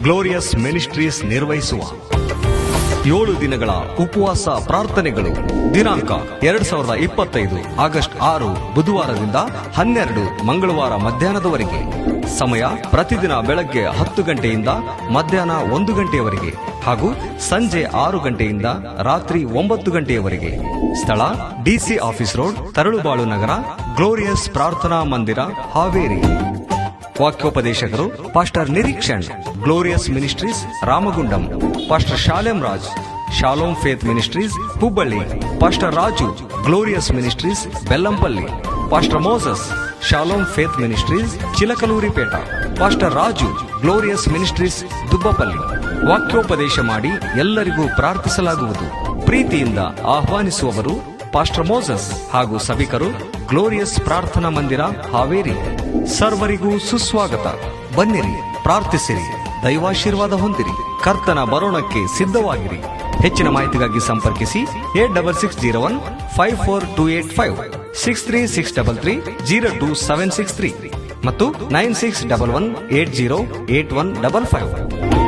Glorious ministries ನಿರ್ವಹಿಸುವ 7 ದಿನಗಳ ಉಪವಾಸ ಪ್ರಾರ್ಥನೆಗಳು. ದಿನಾಂಕ 2025 ಆಗಸ್ಟ್ 6 ಬುಧವಾರದಿಂದ 12 ಮಂಗಳವಾರ ಮಧ್ಯಾಹ್ನದವರೆಗೆ. ಸಮಯ ಪ್ರತಿದಿನ ಬೆಳಗ್ಗೆ 10 ಗಂಟೆಯಿಂದ ಮಧ್ಯಾಹ್ನ 1 ಗಂಟೆಯವರೆಗೆ ಹಾಗೂ ಸಂಜೆ 6 ಗಂಟೆಯಿಂದ ರಾತ್ರಿ 9 ಗಂಟೆಯವರೆಗೆ. ಸ್ಥಳ DC office road, Taralabalu Nagar, glorious ಪ್ರಾರ್ಥನಾ ಮಂದಿರ, ಹಾವೇರಿ. ವಾಕ್ಯೋಪದೇಶಕರು pastor Nireekshan, glorious ministries Ramagundam. Pastor Shalem Raj, Shalom faith ministries Hubballi. Pastor Raju, glorious ministries Bellampalli. Pastor Moses, Shalom faith ministries Chilakaluripeta. Pastor Raju, glorious ministries Dubbapalli. ವಾಕ್ಯೋಪದೇಶ ಮಾಡಿ ಎಲ್ಲರಿಗೂ ಪ್ರಾರ್ಥಿಸಲಾಗುವುದು. ಪ್ರೀತಿಯಿಂದ ಆಹ್ವಾನಿಸುವವರು ಪಾಸ್ಟರ್ ಮೋಸಸ್ ಹಾಗೂ ಸಭಿಕರು, ಗ್ಲೋರಿಯಸ್ ಪ್ರಾರ್ಥನಾ ಮಂದಿರ, ಹಾವೇರಿ. ಸರ್ವರಿಗೂ ಸುಸ್ವಾಗತ. ಬನ್ನಿರಿ, ಪ್ರಾರ್ಥಿಸಿರಿ, ದೈವಾಶೀರ್ವಾದ ಹೊಂದಿರಿ. ಕರ್ತನ ಬರೋಣಕ್ಕೆ ಸಿದ್ಧವಾಗಿರಿ. ಹೆಚ್ಚಿನ ಮಾಹಿತಿಗಾಗಿ ಸಂಪರ್ಕಿಸಿ 8660 54285, 63633 02763 ಮತ್ತು 9611 808155.